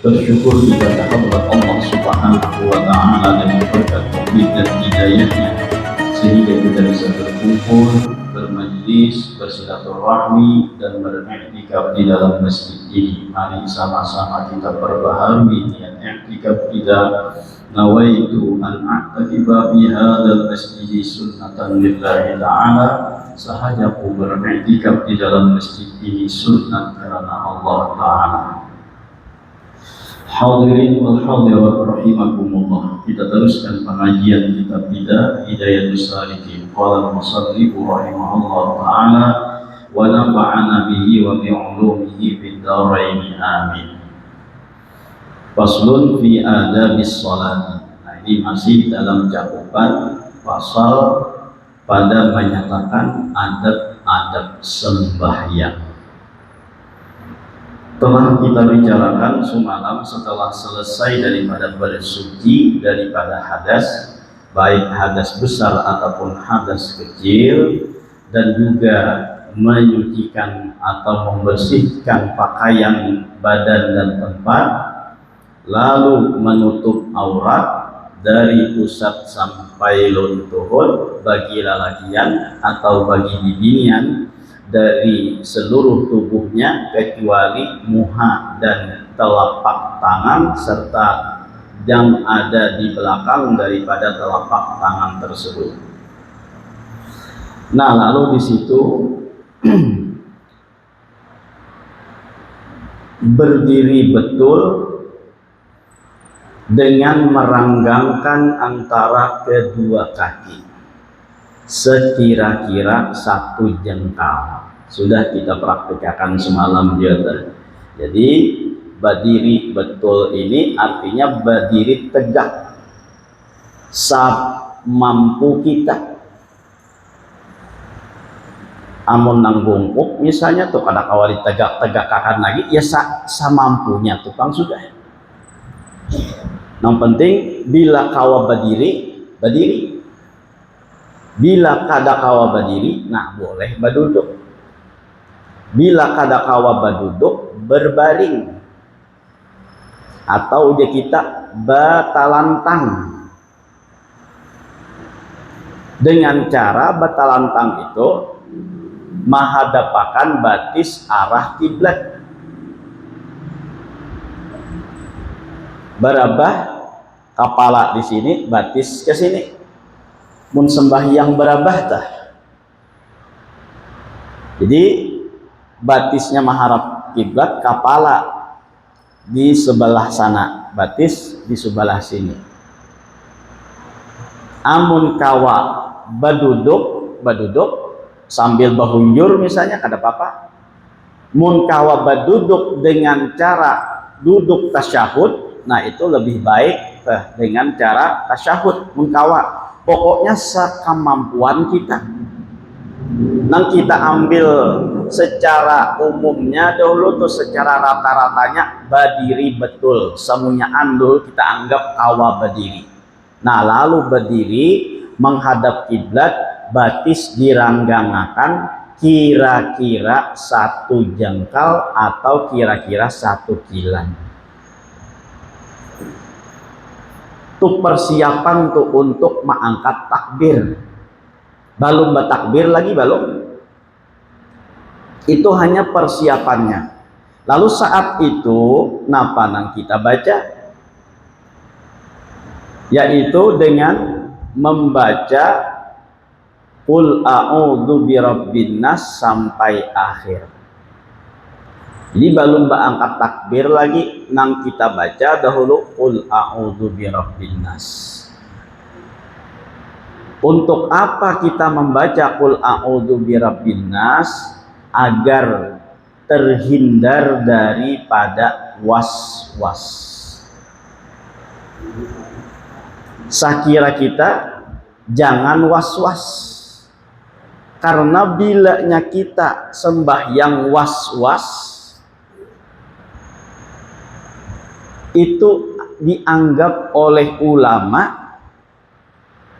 Bersyukur kita kepada Allah Subhanahu wa Ta'ala dan berkat taufik dan hidayahnya sehingga kita bisa berkumpul, bermajlis, bersilaturahmi dan beriktikaf di dalam masjid ini. Mari sama-sama kita perbaharui niat iktikaf kita. Nawaitu an a'takifa fi hadzal masjid sunnatan lillahi ta'ala. Sahajaku beriktikaf di dalam masjid ini sunnat karena Allah Ta'ala. Hadirin wal hadirat rahimakumullah. Kita teruskan pengajian kitab kita Hidayatus Salikin. Qala al-musannif rahimahullah taala wa nafa'ana bihi wa bi 'ulumihi fid dharain amin. Faslun fi adabis shalat. Nah, ini masih dalam cakupan pasal pada menyatakan adab-adab sembahyang. Telah kita bicarakan semalam setelah selesai daripada bersuci daripada hadas, baik hadas besar ataupun hadas kecil, dan juga menyucikan atau membersihkan pakaian, badan dan tempat, lalu menutup aurat dari pusat sampai luntuhun bagi lalakian atau bagi bibinian, dari seluruh tubuhnya kecuali muha dan telapak tangan serta yang ada di belakang daripada telapak tangan tersebut. Nah, lalu di situ berdiri betul dengan meranggangkan antara kedua kaki sekira-kira 1 jengkal. Sudah kita praktikkan semalam juga. Jadi berdiri betul ini artinya berdiri tegak semampu kita. Amun nang bungkuk misalnya tuh kada kawali tegak-tegakakan lagi ya samampunya tukang sudah. Yang penting bila kawa berdiri, berdiri. Bila kada kawa berdiri, nah boleh berduduk. Bila kada kawa berduduk, berbaring. Atau udah kita batalantang. Dengan cara batalantang itu menghadapkan batis arah kiblat. Berabah kepala di sini, batis ke sini. Mun sembahyang berabah tah. Jadi batisnya menghadap kiblat, kepala di sebelah sana, batis di sebelah sini. Amun kawa baduduk sambil bahunjur misalnya kada apa-apa. Mun kawa baduduk dengan cara duduk tasyahud, nah itu lebih baik dengan cara tasyahud mun kawa. Pokoknya sekemampuan kita. Nang kita ambil secara umumnya dahulu tuh secara rata-ratanya berdiri betul. Semuanya andul kita anggap kawa berdiri. Nah lalu berdiri menghadap kiblat, batis diranggangakan kira-kira 1 jengkal atau kira-kira 1 kilan. Itu persiapan tuh untuk mengangkat takbir. Belum bertakbir lagi belum. Itu hanya persiapannya. Lalu saat itu napa nang kita baca? Yaitu dengan membaca Qul a'udzu birabbin nas sampai akhir. Jadi belum berangkat takbir lagi nang kita baca dahulu Qul a'udzu birabbin nas. Untuk apa kita membaca Qul a'udzu birabbin nas? Agar terhindar daripada was-was. Sakira kita jangan was-was. Karena bilanya kita sembahyang was-was, itu dianggap oleh ulama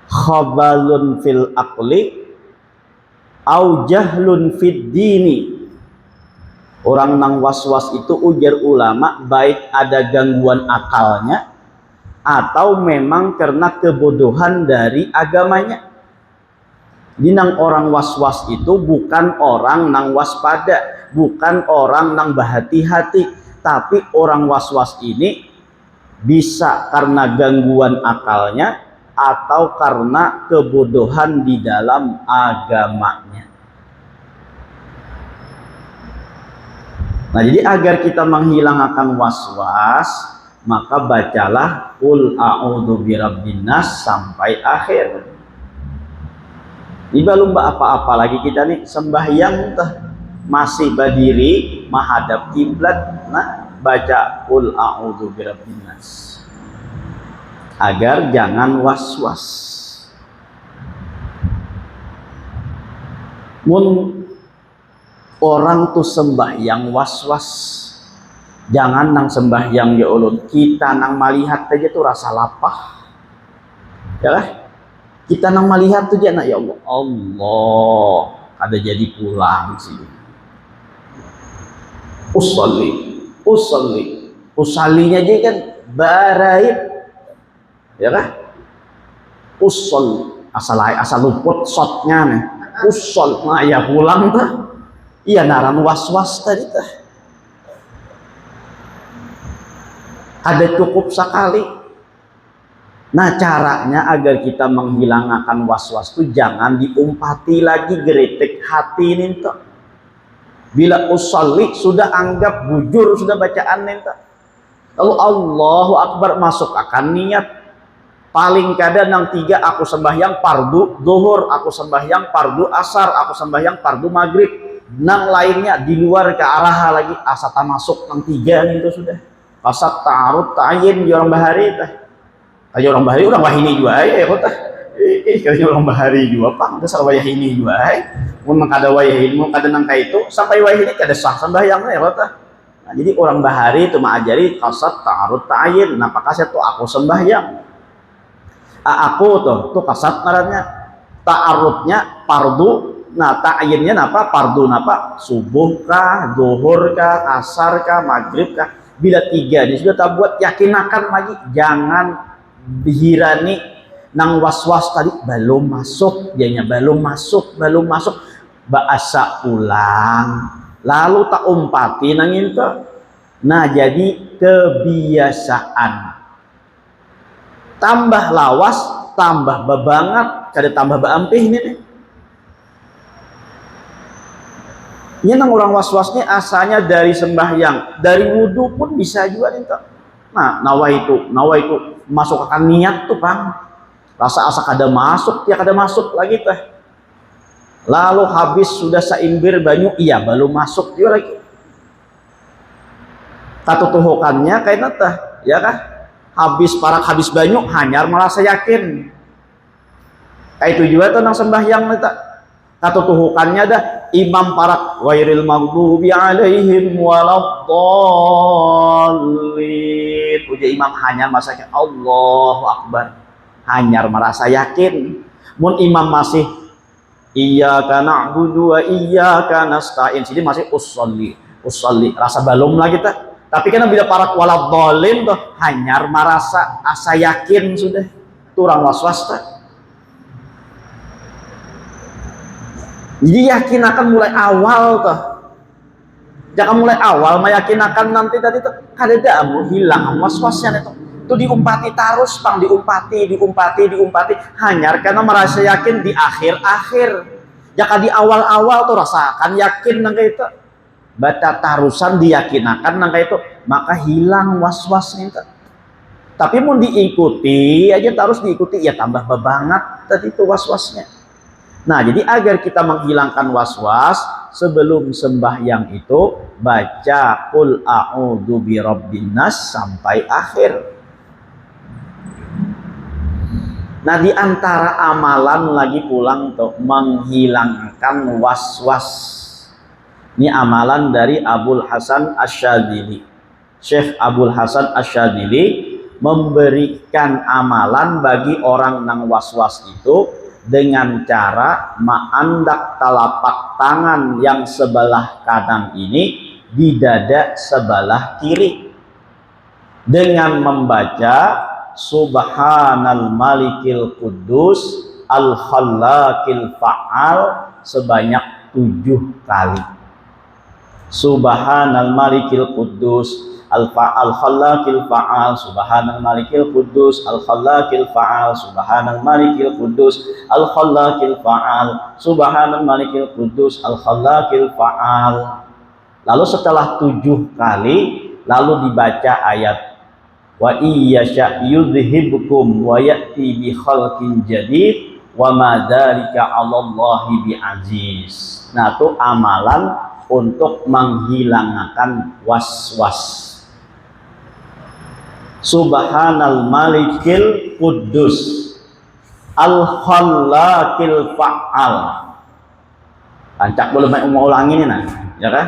khabalun fil aqli au jahlun fid dini. Orang nang was-was itu ujar ulama baik ada gangguan akalnya atau memang karena kebodohan dari agamanya. Jadi nang orang was-was itu bukan orang nang waspada, bukan orang nang berhati-hati, tapi orang was-was ini bisa karena gangguan akalnya atau karena kebodohan di dalam agamanya. Nah, jadi agar kita menghilangkan was-was, maka bacalah qul a'udzu birabbin nas sampai akhir. Ini belum apa-apa lagi kita nih sembahyang tuh masih berdiri menghadap kiblat. Nah, baca qul a'udzu birabbin nas agar jangan was-was. Mun orang tuh sembahyang was-was, jangan nang sembahyang ya ulun, kita nang melihat aja tuh rasa lapah, ya lah. Kita nang melihat tuh jangan ya Allah, Allah ada jadi pulang sih. Usallinya aja kan baraib, ya lah. Asal luput shotnya nih, nah ya pulang tuh. Iya naran was-was tadi teh. Ada cukup sekali. Nah caranya agar kita menghilangkan was-was itu jangan diumpati lagi geretek hati ini tuh. Bila usolli sudah anggap bujur sudah bacaan ini tuh. Lalu Allahu Akbar masuk akan niat. Paling kadang nang 3 aku sembahyang fardu zuhur, aku sembahyang fardu asar, aku sembahyang fardu maghrib. Nang lainnya di luar ke arah lagi asata masuk nang 3 itu sudah asat ta'arud ta'yin di orang bahari teh kayak orang bahari orang wahini juga ya kota kayak orang bahari juga pang dasar wahini juga mun kada wahini mun kada nang itu sampai wahini kada sah sembahyangnya ya kota. Nah, jadi orang bahari itu mengajari asat ta'arud ta'yin. Nah pakasnya tuh aku sembahyang aku tuh kasat ngarannya ta'arudnya fardu. Nah, ta'yinnya napa? Fardu napa? Subuh kah, zuhur kah, asar kah, maghrib kah? Bila 3 ini sudah tak buat yakinakan lagi, jangan dihirani nang was-was tadi belum masuk, dianya belum masuk. Bahasa ulang, lalu tak umpati nang itu. Nah, jadi kebiasaan. Tambah lawas, tambah bebangat, kada tambah baampih ini nih. Ini nang orang was-wasnya asalnya dari sembahyang, dari wudhu pun bisa juga nih. Nah, nawa itu masuk akan niat tuh bang. Rasa asa kada masuk, dia kada masuk lagi teh. Lalu habis sudah saimbir banyu, iya belum masuk juga lagi. Katutuhukannya kayak teh, ya kah? Habis banyu hanyar merasa yakin. Kayak itu juga tuh nang sembahyang nih. Katutuhukannya dah imam parak wairil maghdubi alaihim waladdallin. Uja imam hanya merasa Allahu Akbar, hanyar merasa yakin. Mun imam masih iyyaka na'budu wa iyyaka nasta'in, jadi masih usolli rasa belum lagi kita. Tapi kan bila parak waladdallin tuh hanyar merasa asa yakin sudah turang was-was tuh. Jadi yakin akan mulai awal tuh. Jangan mulai awal meyakinakan nanti tadi tuh kada damu hilang was-wasnya itu. Itu diumpati terus pang diumpati hanyar karena merasa yakin di akhir-akhir. Jika di awal-awal tuh rasakan yakin nang itu. Baca tarusan diyakinakan nang itu, maka hilang was-wasnya itu. Tapi mau diikuti aja terus diikuti ya tambah bebangat tadi itu was-wasnya. Nah, jadi agar kita menghilangkan was-was sebelum sembahyang itu baca qul a'udzu birabbin nas sampai akhir. Nah, di antara amalan lagi pulang tuh menghilangkan was-was. Ini amalan dari Abul Hasan Asyadzili. Syekh Abul Hasan Asyadzili memberikan amalan bagi orang nang was-was itu dengan cara ma'andak telapak tangan yang sebelah kanan ini di dada sebelah kiri dengan membaca Subhanal Malikil Quddus Al Khallaqil Fa'al sebanyak 7 kali. Subhanal Malikil Quddus Al Khallaqil Fa'al, Subhanal Malikil Quddus Al Khallaqil Fa'al, Subhanal Malikil Quddus Al Khallaqil Fa'al, Subhanal Malikil Quddus Al Khallaqil Fa'al. Lalu setelah 7 kali, lalu dibaca ayat wa iyyasha yudhibkum wa ya'ti bi khalqin jadid wa ma dzalika 'alallahi bi'aziz. Nah, itu amalan untuk menghilangkan was-was. Subhanal Malikil Quddus Al Khallaqil Fa'al. Pancak belum mau ulangi ini nah, ya kan?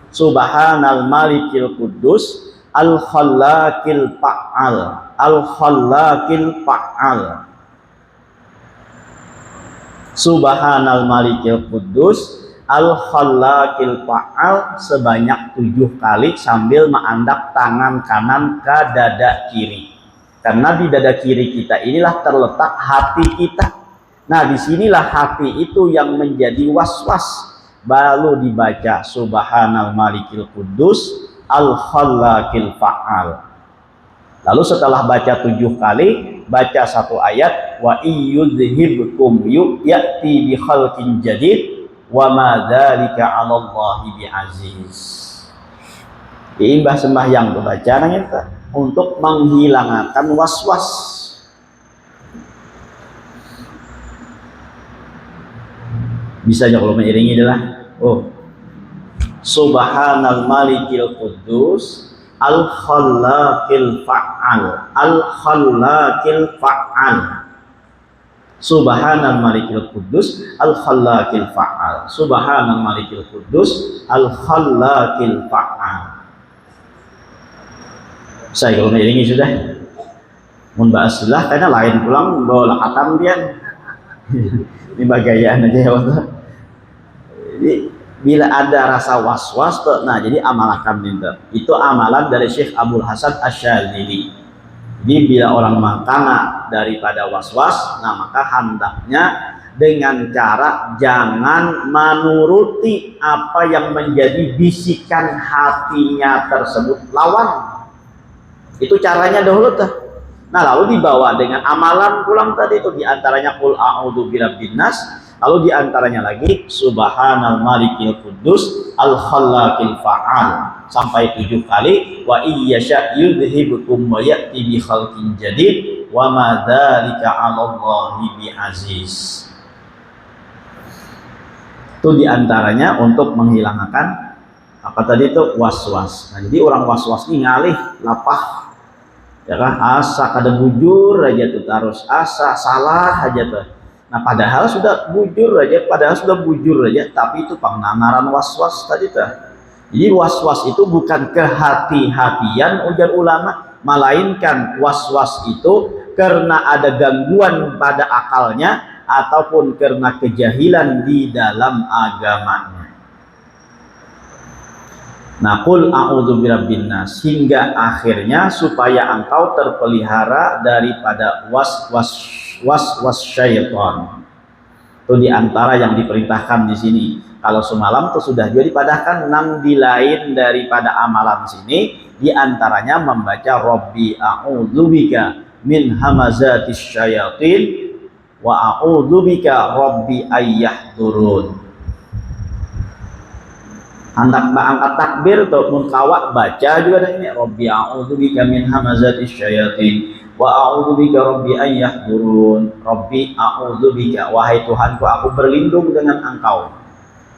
Subhanal Malikil Quddus Al Khallaqil Fa'al, Al Khallaqil Fa'al. Subhanal Malikil Quddus Al Khallaqil Fa'al sebanyak 7 kali sambil mengandak tangan kanan ke dada kiri. Karena di dada kiri kita inilah terletak hati kita. Nah, disinilah hati itu yang menjadi was-was. Baru dibaca Subhanal Malikil Quddus Al Khallaqil Fa'al. Lalu setelah baca 7 kali, baca satu ayat wa iyyudhibkum ya'ti bi khalqin jadid wa ma dzalika 'alallahi bi'aziz. Imbah sembahyang baca nanya untuk menghilangkan was-was. Bisa aja kalau mengiringi adalah Subhanal Malikil Quddus Al Khallaqil Fa'al, Al Khallaqil Fa'al. Subhanal Malikil Quddus Al Khallaqil Fa'al, Subhanal Malikil Quddus Al Khallaqil Fa'al. Saya kalau ini sudah membahaslah karena lain pulang bawa lakatan dia. Ini bagayaan aja ya waktu. Jadi bila ada rasa was-was tuh, nah jadi amalkan minta. Itu amalan dari Syekh Abdul Hasan Asy-Syadzili. Jadi bila orang makana daripada was-was, nah maka hendaknya dengan cara jangan menuruti apa yang menjadi bisikan hatinya tersebut, lawan. Itu caranya dahulu tuh. Nah lalu dibawa dengan amalan pulang tadi itu, diantaranya qul a'udzu birabbin nas, lalu diantaranya lagi Subhanal Malikil Quddus Al Khallaqil Fa'al sampai 7 kali wa iyyasha yudhibkum wa ya'ti bi khalqin jadid wa ma dzalika 'alallahi bi'aziz. Itu diantaranya untuk menghilangkan apa tadi itu was-was. Nah, jadi orang was-was ini ngalih lapah ya kan, asa kada bujur aja tuh, terus asa salah aja tuh. Nah padahal sudah bujur aja, tapi itu pengenaran was-was tadi tuh. Jadi was-was itu bukan kehati-hatian ujar ulama, melainkan was-was itu karena ada gangguan pada akalnya ataupun karena kejahilan di dalam agamanya. Nah, qul a'udzu birabbin nas, hingga akhirnya supaya engkau terpelihara daripada was-was syaitan. Itu diantara yang diperintahkan di sini. Kalau semalam itu sudah juga dipadahkan 6 di lain daripada amalan sini, diantaranya membaca Rabbi a'udzubika min hamazatis syayatin wa a'udzubika Rabbi ayyahdurun. Hendak angkat takbir atau munkawa baca juga ini Rabbi a'udzubika min hamazatis syayatin wa a'udzubika Rabbi ayyahdurun. Rabbi a'udzubika, wahai Tuhanku aku berlindung dengan engkau,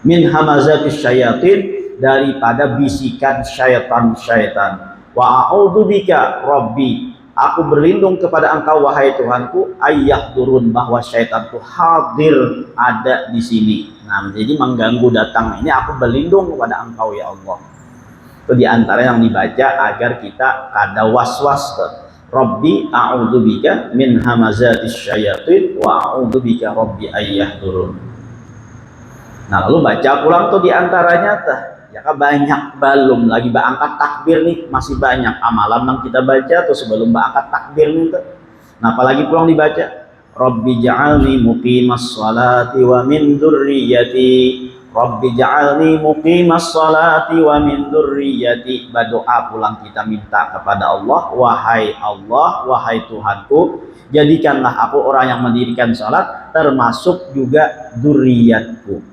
min hamazatis syayatin, daripada bisikan syaitan-syaitan. Wa a'udzubika Rabbi, aku berlindung kepada engkau wahai Tuhanku, ayyahdurun, bahwa syaitan itu hadir ada di sini. Nah, jadi mengganggu datang ini aku berlindung kepada engkau ya Allah. Itu diantara yang dibaca agar kita kada was-was. Rabbi a'udzubika min hamazatis syayatin wa a'udzubika Rabbi ayyahdurun. Nah lalu baca pulang tuh diantaranya Ya kan banyak belum lagi angkat takbir nih, masih banyak amalan yang kita baca tuh sebelum angkat takbir nih tuh. Nah, apalagi pulang dibaca Rabbi ja'alni muqimas salati wa min dzurriyyati. Rabbi ja'alni muqimas salati wa min dzurriyyati. Berdoa pulang kita minta kepada Allah, wahai Allah, wahai Tuhanku, jadikanlah aku orang yang mendirikan salat termasuk juga dzurriyyatku.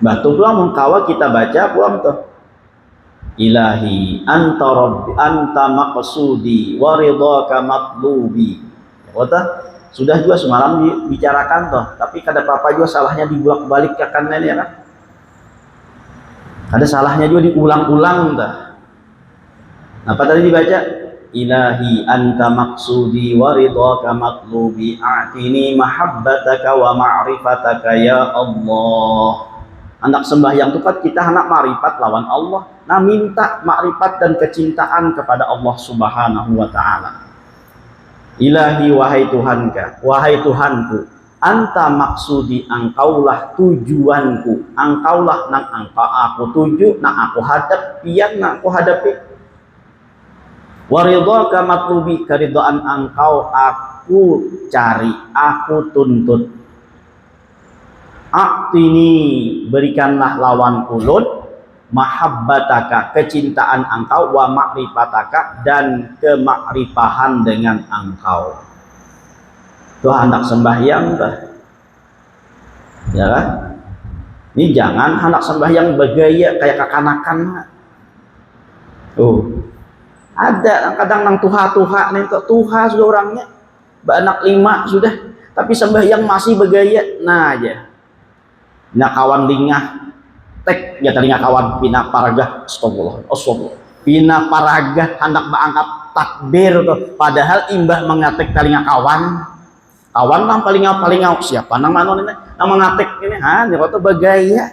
Batu pulang mengkawa kita baca pulang tuh. Ilahi anta rabbi anta maqsudi wa ridhaka matlubi. Sudah juga semalam dibicarakan toh, tapi kada apa-apa juga salahnya dibolak-balik ke kanan ya kan. Ada salahnya juga diulang-ulang toh. Apa tadi dibaca? Ilahi anta maqsudi wa ridhaka matlubi a'tini mahabbataka wa ma'rifataka ya Allah. Anak sembahyang itu kan kita anak ma'rifat lawan Allah. Nah, minta ma'rifat dan kecintaan kepada Allah Subhanahu wa taala. Ilahi wahai Tuhanka, wahai Tuhanku, anta maksudi, engkaulah tujuanku, engkaulah nang engkau aku tuju, nang aku hadap, pian nang aku hadapi. Waridhaka matlubi, keridhaan engkau aku cari, aku tuntut. Aktini, berikanlah lawan ulun, mahabbataka, kecintaan engkau, wa ma'rifataka, dan kemakrifahan dengan engkau. Itu hendak sembahyang tuh. Ya kan? Ini jangan hendak sembahyang bergaya kayak kekanakan. Ada kadang nang tuha-tuha nih, tuha sudah orangnya anak 5 sudah, tapi sembahyang masih bergaya. Nah aja. Nah kawan lingah tek ya tadinya kawan pina paraga astagfirullah pina paraga hendak berangkat takbir tuh, padahal imbah mengatek telinga kawan nang paling siapa nang mana ini nang mengatek ini dia kata bagaya,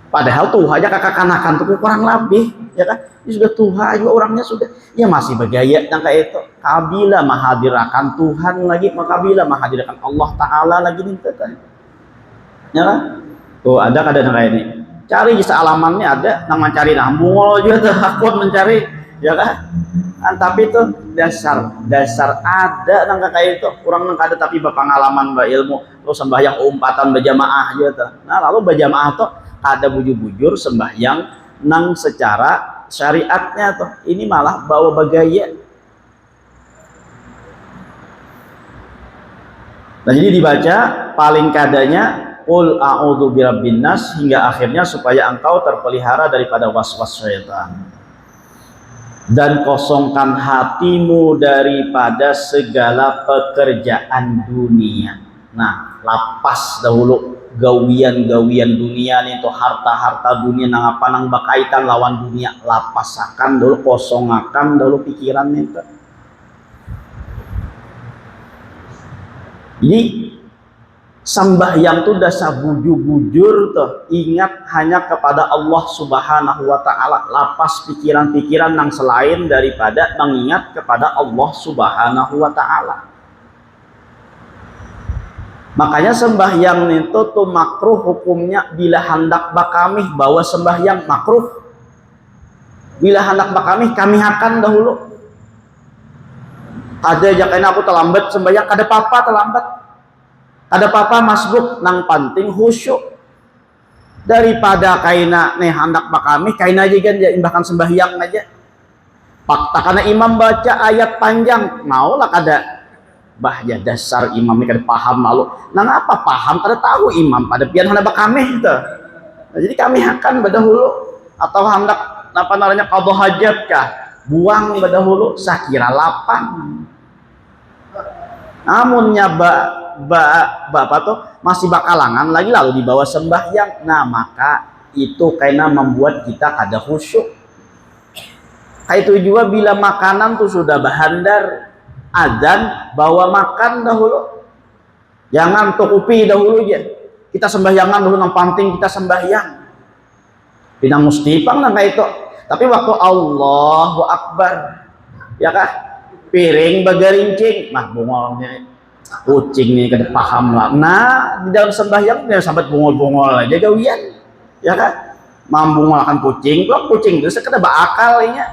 padahal tuh aja kakak kanakan tuh kurang lebih ya kan, ini sudah tuha juga orangnya sudah ya masih bagaya yang kayak itu. Kabila mahadirakan Tuhan lagi, makabila mahadirakan Allah Ta'ala lagi nih ya kan. Tuh ada kadang kayak ini, cari di alamannya ada nang mencari nambung juga tuh takut mencari ya kan. Tapi itu dasar ada nang kayak itu kurang nang ada, tapi berpengalaman ilmu terus sembahyang umpatan berjamaah gitu. Nah lalu berjamaah tuh ada bujur-bujur sembahyang nang secara syariatnya tuh, ini malah bawa bagaya. Nah jadi dibaca paling kadanya Qul a'udzu birabbin nas hingga akhirnya supaya engkau terpelihara daripada was-was syaitan. Dan kosongkan hatimu daripada segala pekerjaan dunia. Nah, lapas dahulu gawian-gawian dunia nih, itu harta-harta dunia nang apa nang bakaitan lawan dunia, lapasakan dulu, kosongakan dulu pikiran itu. Jadi sembahyang tuh dasar bujur-bujur tuh, ingat hanya kepada Allah Subhanahu wa taala, lapas pikiran-pikiran yang selain daripada mengingat kepada Allah Subhanahu wa taala. Makanya sembahyang itu tuh makruh hukumnya bila hendak bakamih, bahwa sembahyang makruh. Bila hendak bakamih kami akan dahulu. Ada jakain aku terlambat sembahyang, kada apa-apa terlambat. Ada papa masbuk nang penting khusyuk, daripada kaina nih hendak bakami kaina aja kan ya imbahkan sembahyang aja. Fakta karena imam baca ayat panjang maulah kada bahaya dasar imam ini kada paham lalu nang apa paham kada tahu imam pada pian hendak bakami itu. Nah, jadi kami akan berdahulu atau hendak apa namanya qadha hajat kah buang berdahulu sakira lapang. Namunnya bapak tuh masih bakalangan lagi lalu dibawa sembahyang, nah maka itu karena membuat kita kada khusyuk. Kayak itu juga bila makanan tuh sudah bahandar adzan bawa makan dahulu, jangan tukupi dahulu ya, kita sembahyangan dulu nang penting kita sembahyang pinang mustipang nang kayak itu. Tapi waktu Allahu Akbar ya kah piring bagarincing mah bungolnya kucing nih kada paham lah. Nah di dalam sembahyang dia sampai bungol-bungol aja gawian ya kan? Mampu makan kucing, kok kucing itu sekedar bakal ini.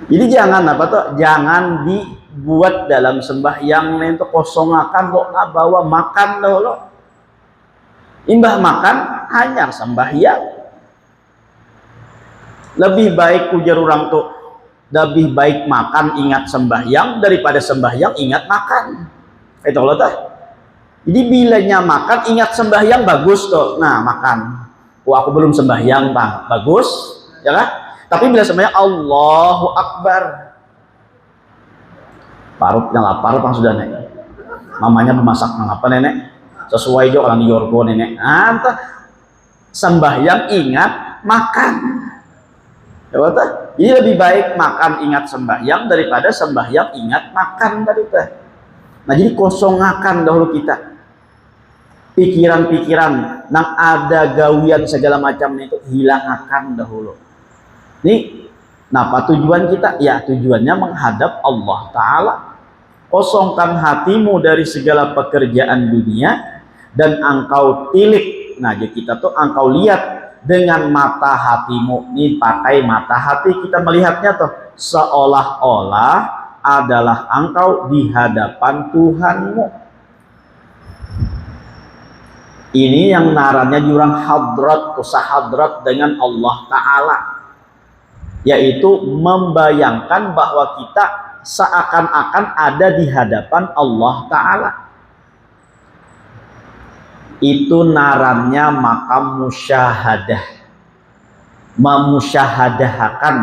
Jadi jangan apa tuh? Jangan dibuat dalam sembahyang itu kosongakan lo bawa makan lo. Imbah makan hanya sembahyang. Lebih baik ujar orang tuh, lebih baik makan ingat sembahyang daripada sembahyang ingat makan. Itu loh tuh. Jadi bilanya makan ingat sembahyang bagus tuh. Nah makan. Wah aku belum sembahyang bang, bagus, ya kan? Tapi bila sembahyang Allahu Akbar, parutnya lapar bang sudah nenek. Mamanya memasak apa nenek? Sesuai jo kalau yorgo nenek. Entah sembahyang ingat makan. Ya betul. Jadi lebih baik makan ingat sembahyang daripada sembahyang ingat makan tadi teh. Nah jadi kosongakan dahulu kita pikiran-pikiran nang ada gawian segala macam itu hilangkan dahulu. Nih, apa tujuan kita? Ya tujuannya menghadap Allah Ta'ala. Kosongkan hatimu dari segala pekerjaan dunia dan engkau tilik. Nah jadi kita tuh engkau lihat dengan mata hatimu. Ini pakai mata hati kita melihatnya tuh seolah-olah adalah engkau di hadapan Tuhanmu. Ini yang narannya jurang hadrat, kusahadrat dengan Allah Ta'ala, yaitu membayangkan bahwa kita seakan-akan ada di hadapan Allah Ta'ala. Itu narannya makam musyahadah, memusyahadahkan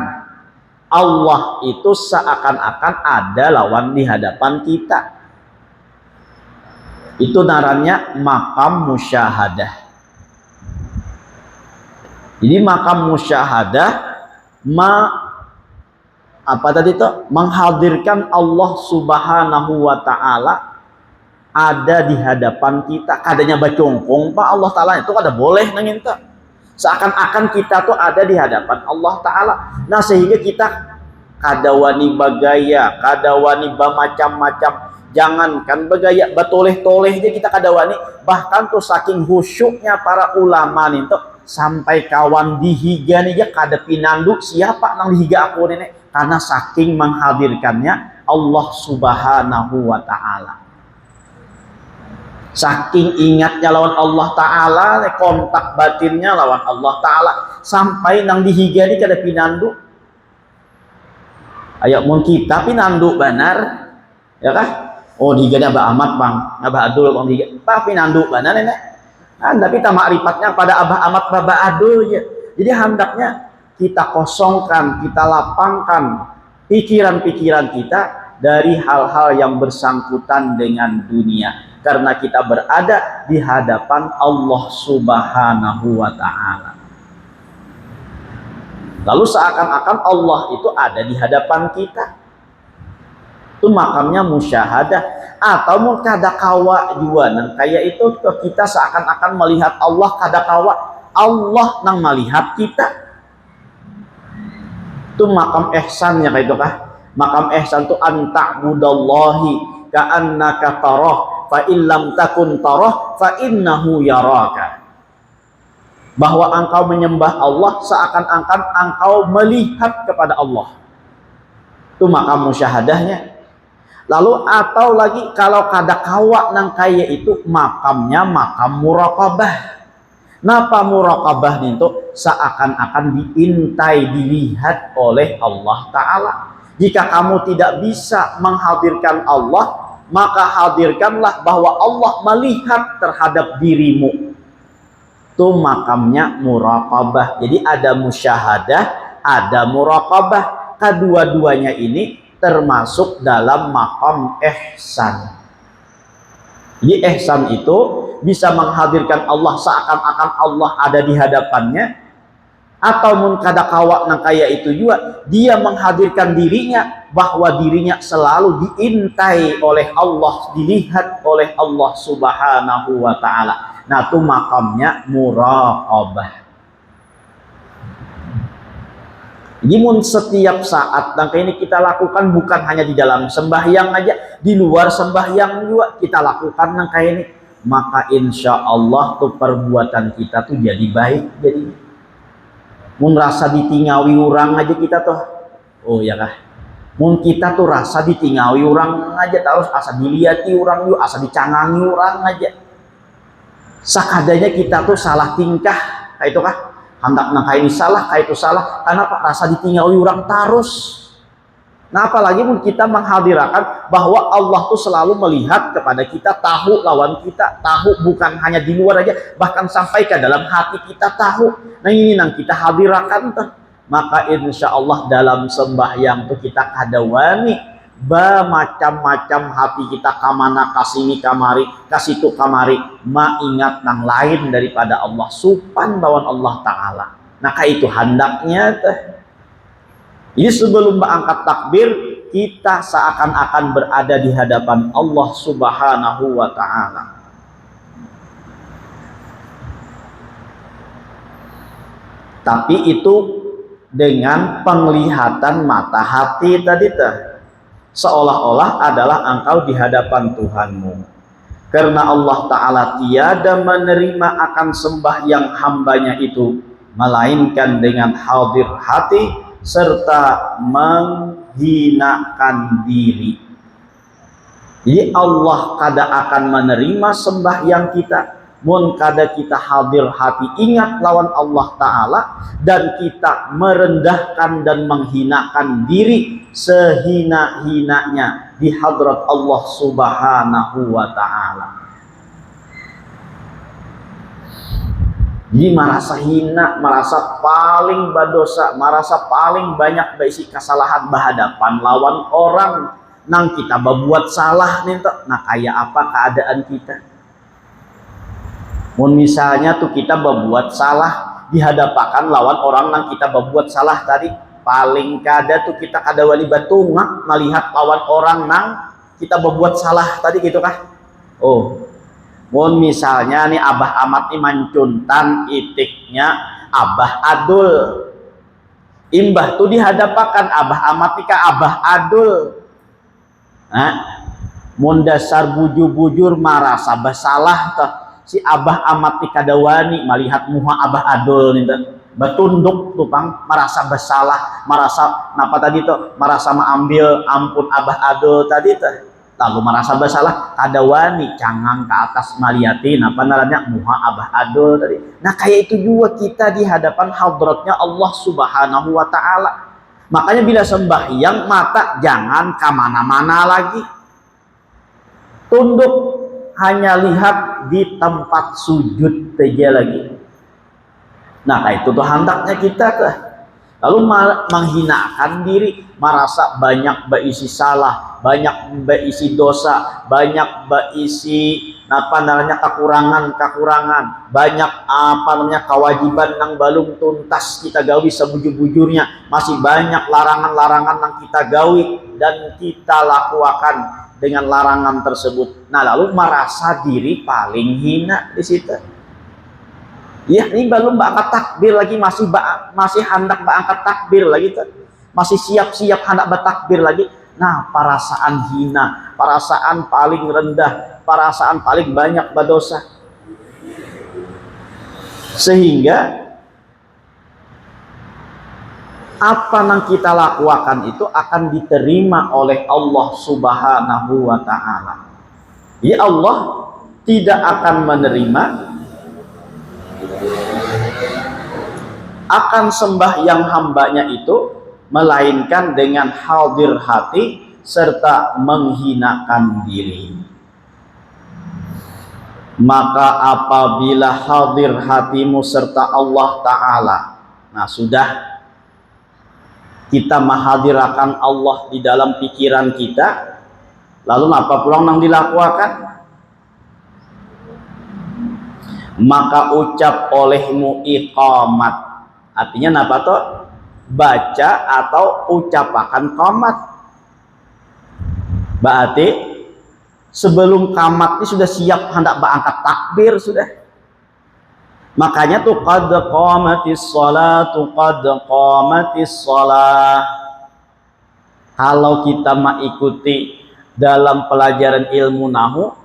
Allah itu seakan-akan ada lawan di hadapan kita. Itu narannya makam musyahadah. Jadi makam musyahadah apa tadi itu? Menghadirkan Allah Subhanahu wa Ta'ala ada di hadapan kita. Kadanya bacongkong Pak Allah Ta'ala itu kada boleh nanginta. Seakan-akan kita tuh ada di hadapan Allah Ta'ala. Nah sehingga kita kada wani bagaya, kada wani macam-macam. Jangankan bergaya batoleh-toleh aja kita kada wani. Bahkan tuh saking khusyuknya para ulama nih tuh sampai kawan dihiga nih aja kada pinandu siapa nang dihiga aku nenek, karena saking menghadirkannya Allah Subhanahu wa Ta'ala. Saking ingatnya lawan Allah Ta'ala, kontak batinnya lawan Allah Ta'ala, sampai nang dihiga nih kada pinandu. Ayo mun kita pinandu benar, ya kan? Oh diganya Abah Ahmad bang, Abah Adul bang diga, pak pinandu mana nenek? Tapi tak makrifatnya pada Abah Ahmad Abah Adul ya. Jadi hendaknya kita kosongkan, kita lapangkan pikiran-pikiran kita dari hal-hal yang bersangkutan dengan dunia, karena kita berada di hadapan Allah Subhanahu wa Ta'ala. Lalu seakan-akan Allah itu ada di hadapan kita. Itu makamnya musyahadah. Atau mau kada kawa juga nang kayak itu kita seakan-akan melihat Allah, kada kawa Allah nang melihat kita. Itu makam ihsannya kayak itu kah? Makam ihsan itu anta'budallahi ka'annaka tarah fa illam takun tarah fa innahu yaraka. Bahwa engkau menyembah Allah seakan-akan engkau melihat kepada Allah. Itu makam musyahadahnya. Lalu atau lagi kalau kada kawa nang kaya itu makamnya makam muraqabah. Napa muraqabah itu? Seakan-akan diintai, dilihat oleh Allah Ta'ala. Jika kamu tidak bisa menghadirkan Allah, maka hadirkanlah bahwa Allah melihat terhadap dirimu. Itu makamnya muraqabah. Jadi ada musyahadah, ada muraqabah. Kedua-duanya ini termasuk dalam makam ihsan. Jadi ihsan itu bisa menghadirkan Allah seakan-akan Allah ada di hadapannya, atau mun kada kawa nang kaya itu juga dia menghadirkan dirinya bahwa dirinya selalu diintai oleh Allah, dilihat oleh Allah Subhanahu wa Ta'ala. Nah itu makamnya muraqabah. Jadi mun setiap saat dan ini kita lakukan, bukan hanya di dalam sembahyang aja, di luar sembahyang juga kita lakukan nang kayak ini. maka insya Allah tuh perbuatan kita tuh jadi baik. Jadi mun rasa ditingawi orang aja kita tuh, oh ya kah, mun kita tuh rasa ditingawi orang aja terus asa diliati orang yuk, asa dicangangi orang aja, sakadanya kita tuh salah tingkah kayak itu kah, hendak nangka ini salah kayak itu salah, karena pak rasa ditingawi orang terus. Nah apalagi pun kita menghadirkan bahwa Allah tuh selalu melihat kepada kita, tahu lawan kita, tahu bukan hanya di luar aja, bahkan sampai ke dalam hati kita tahu. Nah ini yang kita hadirkan tuh. Maka insya Allah dalam sembahyang tuh kita kadawani macam-macam hati kita kamana kasini kamari, kasitu kamari, ingat nang lain daripada Allah, supan lawan Allah Ta'ala. Nah kayak itu hendaknya tuh. Jadi sebelum berangkat takbir, kita seakan-akan berada di hadapan Allah Subhanahu wa Ta'ala. Tapi itu dengan penglihatan mata hati tadi tuh, seolah-olah adalah engkau di hadapan Tuhanmu. Karena Allah Ta'ala tiada menerima akan sembahyang hambanya itu, melainkan dengan hadir hati serta menghinakan diri. Jadi Allah kada akan menerima sembahyang kita mun kada kita hadir hati ingat lawan Allah Ta'ala, dan kita merendahkan dan menghinakan diri sehina-hinanya di hadrat Allah Subhanahu wa Ta'ala. Jadi merasa hina, merasa paling berdosa, merasa paling banyak berisi kesalahan berhadapan lawan orang nang kita berbuat salah nih tuh. Nah kayak apa keadaan kita? Mun misalnya tuh kita berbuat salah dihadapakan lawan orang nang kita berbuat salah tadi, paling kada tuh kita kada wali batungak melihat lawan orang nang kita berbuat salah tadi gitu kah? Oh. Mun misalnya nih Abah Amat nih mancuntan itiknya Abah Adul, imbah tuh dihadapakan Abah Amat nih ke Abah Adul. Nah, mun dasar bujur-bujur marasa bersalah tuh si Abah Amat nih kadawani melihat muha Abah Adul nih tuh, betunduk tuh pang merasa bersalah, merasa napa tadi tuh, merasa mengambil ampun Abah Adul tadi tuh. Lalu merasa bersalah kada wani cangang ke atas maliatin apa namanya muha Abah Adul tadi. Nah kayak itu juga kita di hadapan hadratnya Allah Subhanahu wa Ta'ala. Makanya bila sembahyang mata jangan kemana-mana lagi, tunduk hanya lihat di tempat sujud saja lagi. Nah kayak itu tuh hendaknya kita tuh. Lalu menghinakan diri, merasa banyak berisi salah, banyak berisi dosa, banyak berisi apa namanya kekurangan, banyak apa namanya kewajiban yang belum tuntas kita gawi sebujur-bujurnya, masih banyak larangan-larangan yang kita gawi dan kita lakukan dengan larangan tersebut. Nah lalu merasa diri paling hina di situ. Ya ini belum berangkat takbir lagi, masih hendak berangkat takbir lagi tuh. Masih siap-siap hendak bertakbir lagi. Nah perasaan hina, perasaan paling rendah, perasaan paling banyak berdosa, sehingga apa yang kita lakukan itu akan diterima oleh Allah Subhanahu wa Ta'ala. Ya Allah tidak akan menerima akan sembahyang hambanya itu melainkan dengan hadir hati serta menghinakan diri. Maka apabila hadir hatimu serta Allah Ta'ala, nah sudah kita menghadirkan Allah di dalam pikiran kita, lalu apa pulang yang dilakukan? Maka ucap olehmu iqamat, artinya apa toh? Baca atau ucapakan qamat. Berarti sebelum qamat ini sudah siap hendak berangkat takbir sudah. Makanya tuh qad qamatis sholatu qad qamatis sholah. Kalau kita mengikuti dalam pelajaran ilmu nahwu,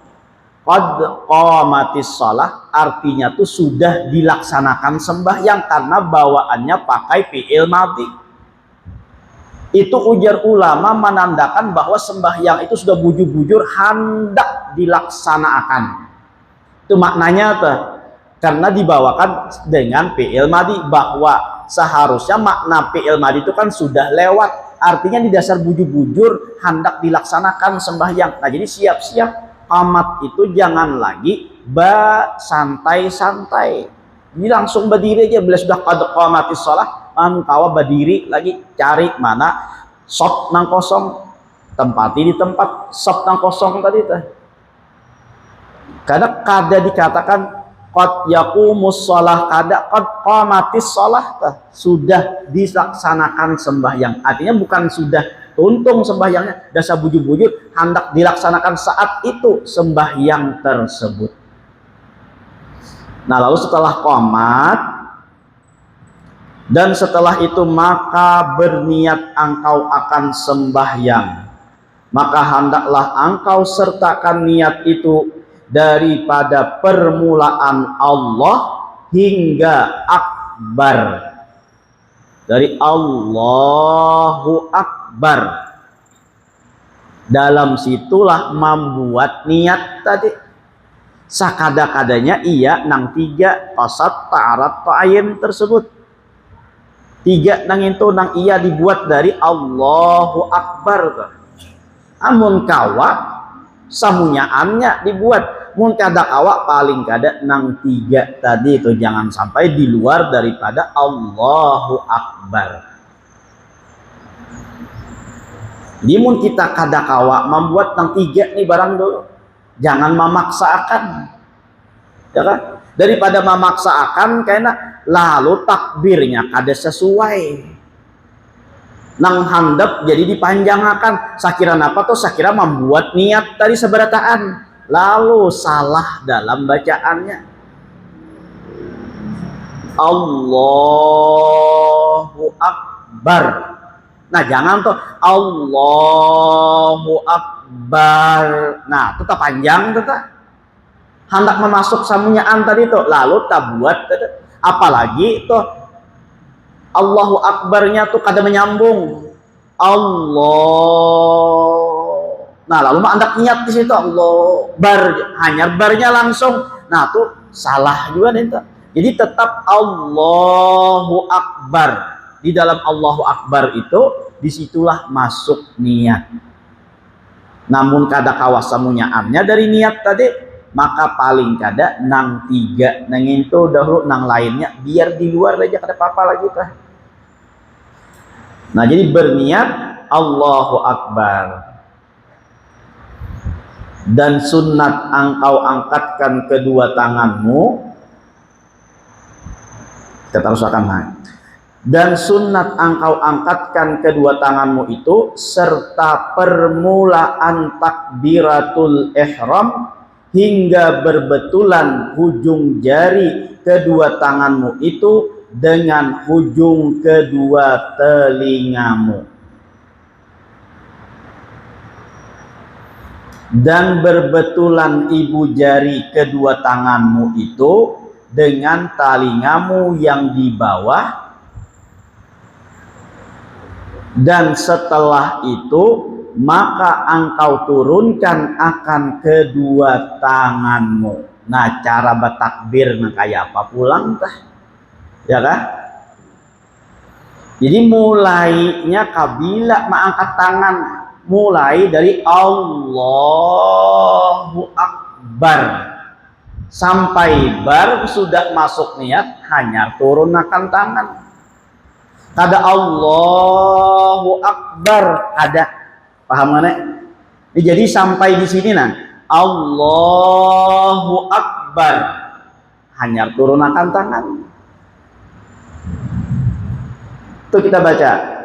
qad qamatis shalah artinya tuh sudah dilaksanakan sembahyang karena bawaannya pakai fi'il madhi. Itu ujar ulama menandakan bahwa sembahyang itu sudah bujur-bujur hendak dilaksanakan. Itu maknanya tuh, karena dibawakan dengan fi'il madhi, bahwa seharusnya makna fi'il madhi itu kan sudah lewat, artinya di dasar bujur-bujur hendak dilaksanakan sembahyang. Nah jadi siap-siap, qamat itu jangan lagi santai-santai, jadi langsung berdiri aja. Bila sudah qad qamatis shalah, engkau berdiri lagi, cari mana sop nang kosong, tempati di tempat sop nang kosong tadi teh. Kadang kada dikatakan qad yaqumus shalah, kada qad qamatis shalah, sudah dilaksanakan sembahyang. Artinya bukan sudah tuntung sembahyangnya, dasar bujur-bujur hendak dilaksanakan saat itu sembahyang tersebut. Nah lalu setelah qamat dan setelah itu maka berniat engkau akan sembahyang, maka hendaklah engkau sertakan niat itu daripada permulaan Allah hingga akbar, dari Allahu Akbar. Dalam situlah membuat niat tadi. Sakada-kadanya iya nang tiga qasad ta'arat ta'ayin tersebut. Tiga nang itu nang iya dibuat dari Allahu Akbar. Amun kawa samunyaannya dibuat, mun kada kawa paling kada nang tiga tadi itu jangan sampai di luar daripada Allahu Akbar. Jadi mun kita kada kawa membuat nang tiga nih barang dulu, jangan memaksakan, ya kan? Daripada memaksakan karena lalu takbirnya kada sesuai, nang handap jadi dipanjangkan. Sakira apa tuh? Sakira membuat niat tadi seberataan, lalu salah dalam bacaannya. Allahu Akbar. Nah jangan tuh Allahu Akbar. Nah tetap panjang tetap. Hendak memasuk samunyaan tadi tuh, lalu tak buat tetap. Apalagi tuh Allahu Akbarnya tuh kada menyambung. Allah. Nah lalu mah hendak niat di situ Allah bar, hanya barnya langsung. Nah tuh salah juga nih tuh. Jadi tetap Allahu Akbar. Di dalam Allahu Akbar itu disitulah masuk niat. Namun kada kawasamunyaannya dari niat tadi, maka paling kada nang tiga nang itu dahulu, nang lainnya biar di luar aja kada apa-apa lagi tah. Nah jadi berniat Allahu Akbar. Dan sunnat engkau angkatkan kedua tanganmu, kita terus akan naik. Dan sunnat engkau angkatkan kedua tanganmu itu serta permulaan takbiratul ihram hingga berbetulan ujung jari kedua tanganmu itu dengan ujung kedua telingamu. Dan berbetulan ibu jari kedua tanganmu itu dengan telingamu yang di bawah. Dan setelah itu maka engkau turunkan akan kedua tanganmu. Nah cara bertakbir nah kayak apa pulang tah, ya kan? Jadi mulainya kabila mengangkat tangan, mulai dari Allahu Akbar sampai bar sudah masuk niat hanya turunkan tangan. Kada Allahu Akbar, ada paham mana? Jadi sampai di sini nah Allahu Akbar hanya turunkan tangan. Itu kita baca.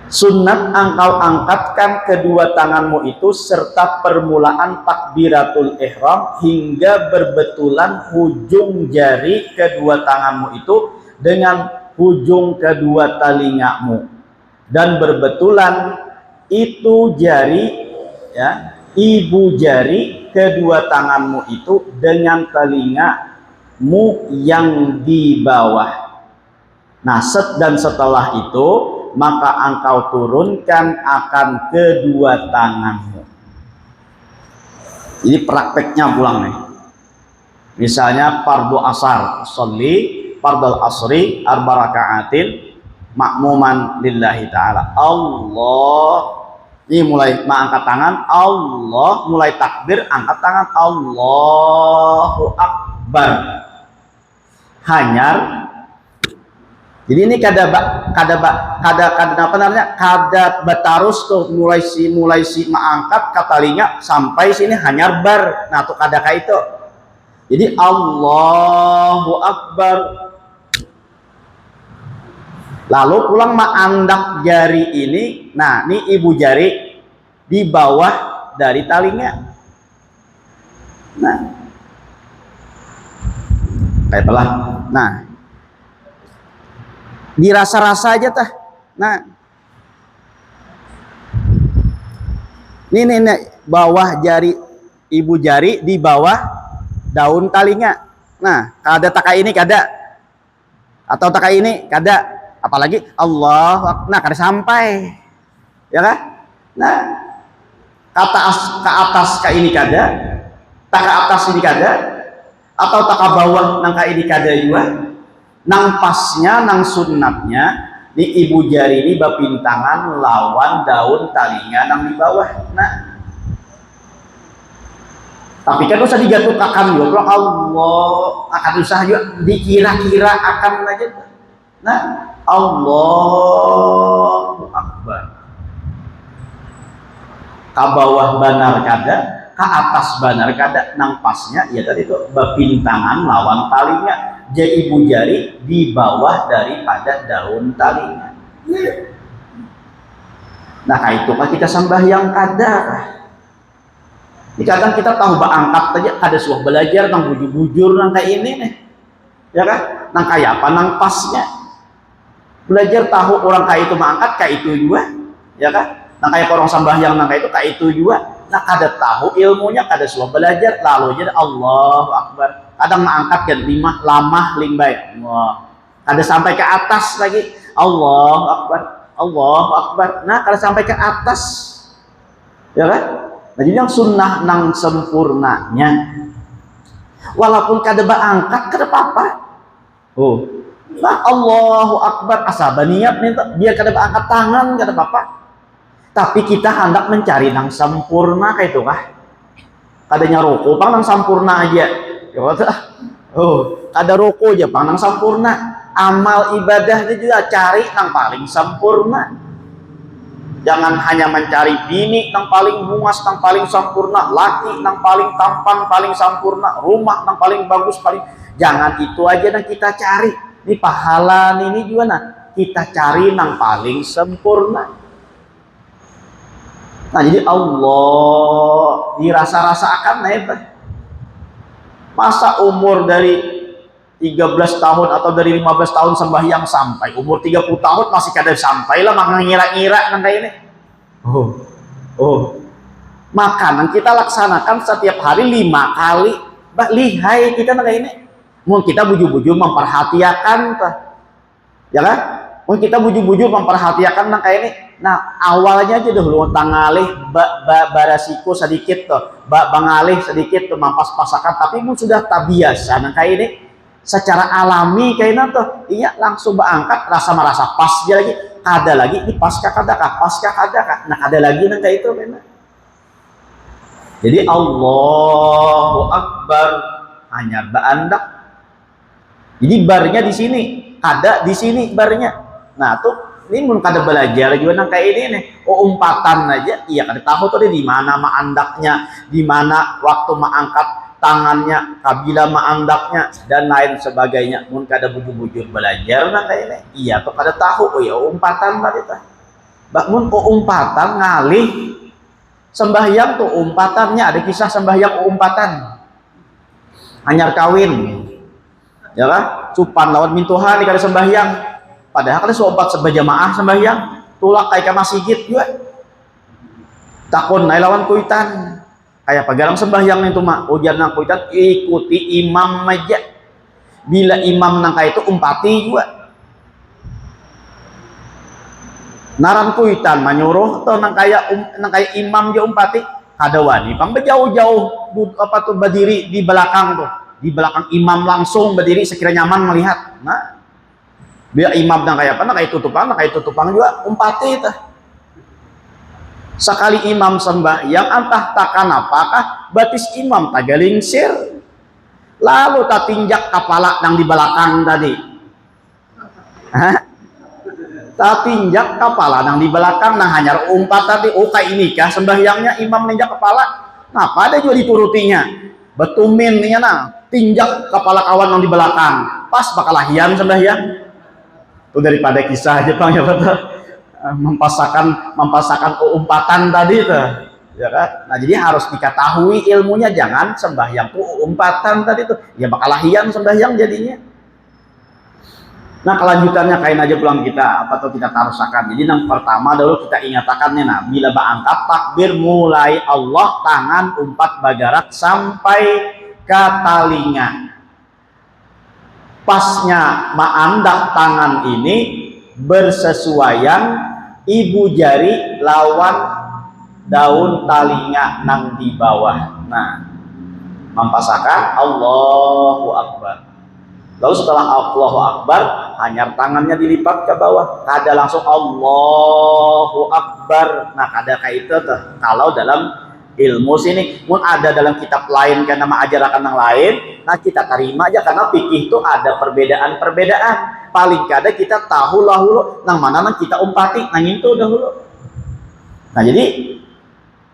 Sunnat engkau angkatkan kedua tanganmu itu serta permulaan takbiratul ihram hingga berbetulan ujung jari kedua tanganmu itu dengan ujung kedua telingamu, dan berbetulan itu jari ya ibu jari kedua tanganmu itu dengan telingamu yang di bawah. Nah, dan setelah itu maka engkau turunkan akan kedua tanganmu. Ini prakteknya pulang nih. Misalnya fardu asar, sholli fardal asri arba rakaatin makmuman lillahi ta'ala. Allah, ini mulai mengangkat tangan, Allah, mulai takbir, angkat tangan, Allahu Akbar. Hanyar. Jadi ini kada apa namanya? Kada batarus tuh mulai si mengangkat katalinya sampai sini hanyar bar. Nah, tuh kada ka itu. Jadi Allahu Akbar. Lalu pulang mengandak jari ini. Nah, ini ibu jari di bawah dari talinya. Nah, kayak telah. Nah, dirasa-rasa aja tah. Nah, ini bawah jari ibu jari di bawah daun talinya. Nah, kada taka ini kada atau taka ini kada, apalagi Allah, nah kada sampai, ya kan? Nah, ke atas ka ini kada, tak ke atas ini kada, atau tak ke bawah nang ka ini kada juga. Nang pasnya, nang sunnatnya, di ibu jari ini bapintangan lawan daun talinya nang di bawah. Nah, tapi kan usah digatukakan juga, Allah akan usah juga dikira-kira akan aja. Nah, Allahu Akbar. Ka bawah banar kada, ka atas banar kada, nang pasnya ya tadi itu bapintangan lawan talinya. Jadi ibu jari di bawah daripada daun talinya. Nah, kayak itu kan kita sembahyang kada. Kadang kita tahu angkat aja ada suah belajar nang bujur-bujur nang kayak ini nih, ya kan? Nang kayak apa nang pasnya belajar tahu orang kayak itu mengangkat kayak itu juga, ya kan? Nang kayak orang sembahyang nang kayak itu juga. Nah, kada tahu ilmunya, kada suah belajar lalu jadi Allahu Akbar. Kadang mengangkat kan lamah limbai. Wah, kada sampai ke atas lagi. Allahu Akbar, Allahu Akbar. Nah, kada sampai ke atas, ya kan? Nah, jadi yang sunnah nang sempurnanya, walaupun kada angkat kada apa-apa. Oh, nah Allahu Akbar asaba niat nih, biar kada angkat tangan kada apa-apa. Tapi kita hendak mencari nang sempurna kayak itu kah? Kadanya roko pang nang sempurna aja. Oh, kada roko aja pang nang sempurna. Amal ibadahnya juga cari nang paling sempurna. Jangan hanya mencari bini nang paling bungas, nang paling sempurna, laki nang paling tampan, paling sempurna, rumah nang paling bagus, paling. Jangan itu aja yang kita cari. Ini pahala ini juga nah, kita cari nang paling sempurna. Nah, jadi Allah dirasa-rasa akan nah, masa umur dari 13 tahun atau dari 15 tahun sembahyang sampai umur 30 tahun masih kada sampai lah mengira-ngira nang kayak ini. Makanan kita laksanakan setiap hari 5 kali. Bah lihai kita nang kayak ini. Mau kita bujur-bujur memperhatikan tah. Ya kan? Mau kita bujur-bujur memperhatikan nang kayak ini. Nah, awalnya aja dulu tangalih barasiko sedikit tuh, bangalih sedikit tuh mampas-pasakan, tapi mun sudah tak biasa nang kayak ini secara alami kayaknya tuh iya langsung berangkat rasa merasa pas dia lagi ada lagi ini pasca kadakah nah ada lagi nang kayak itu kayaknya. Jadi Allahu Akbar hanya berandak. Jadi barnya di sini ada di sini barnya. Nah tuh ini mun kada belajar juga nang kayak ini nih, umpatan aja iya kada tahu tuh di mana maandaknya, di mana waktu mengangkat tangannya, kabila maandaknya dan lain sebagainya. Mun kada bujur-bujur belajar nang kayak ini iya tuh kada tahu. Oh ya umpatan tadi tah. Mun umpatan ngalih sembahyang tuh umpatannya ada kisah sembahyang umpatan. Anyar kawin. Ya kan? Cupan lawan mintuhan kada sembahyang. Padahal kan sobat sebajamaah sembahyang tulak kayak ke masjid juga takon naik lawan kuitan Kayak pagalang sembahyang itu mah ujar nang kuitan ikuti imam aja. Bila imam nang kayak itu umpati juga. Naran kuitan menyuruh atau nang kayak imam dia umpati ada wani pang jauh-jauh apa tuh berdiri di belakang tuh, di belakang imam langsung berdiri sekiranya nyaman melihat. Nah biar imam nang kayak apa nang kayak tutupan juga umpati itu. Sekali imam sembahyang antah takkan apakah batis imam tagalingsir lalu tak tinjak kepala yang di belakang tadi. Tak tinjak kepala yang di belakang nah hanya umpat tadi. Oh kayak ini kah sembahyangnya imam ninjak kepala. Nah pada juga diturutinya betumin nih nah tinjak kepala kawan yang di belakang pas bakal lahian sembahyang itu daripada kisah Jepang ya betul mempasakan umpatan tadi tuh ya kan. Nah jadi harus diketahui ilmunya, jangan sembahyang tuh umpatan tadi tuh ya bakal lahian sembahyang jadinya. Nah kelanjutannya kain aja pulang kita apa tuh kita tarusakan. Jadi yang pertama dulu kita ingatakannya nah bila angkat takbir mulai Allah tangan umpat bagarak sampai ke talinga. Pasnya maandak tangan ini bersesuaian ibu jari lawan daun talinga nang di bawah. Nah mempasakan Allahu Akbar. Lalu setelah Allahu Akbar hanya tangannya dilipat ke bawah, kada langsung Allahu Akbar. Nah kada kayak itu tuh kalau dalam ilmu sini mun ada dalam kitab lain kan nama ajaran yang lain, nah kita terima aja karena fikih itu ada perbedaan paling kada kita tahu dahulu nang mana nang kita umpati nang itu dahulu. Nah jadi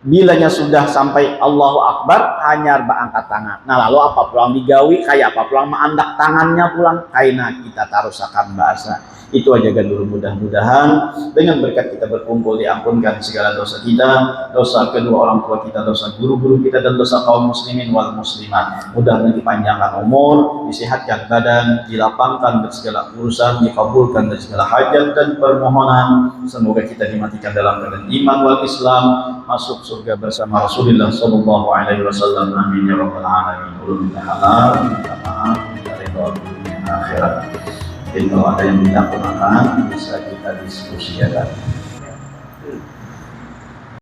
bilanya sudah sampai Allahu Akbar hanya berangkat tangan. Nah lalu apa pulang digawi kayak apa pulang mengandak tangannya pulang kaina kita tarusakan bahasa itu aja kan dulu. Mudah-mudahan dengan berkat kita berkumpul diampunkan segala dosa kita, dosa kedua orang tua kita, dosa guru-guru kita dan dosa kaum muslimin wal muslimat. Mudah-mudahan dipanjangkan umur, disehatkan badan, dilapangkan dari segala urusan, dikabulkan dari segala hajat dan permohonan. Semoga kita dimatikan dalam keadaan iman wal Islam, masuk surga bersama Rasulullah sallallahu alaihi wasallam. Amin ya rabbal alamin. Ulul halal, minta maaf, minta ridha dunia akhirat. Jadi kalau ada yang tidak bisa kita diskusikan.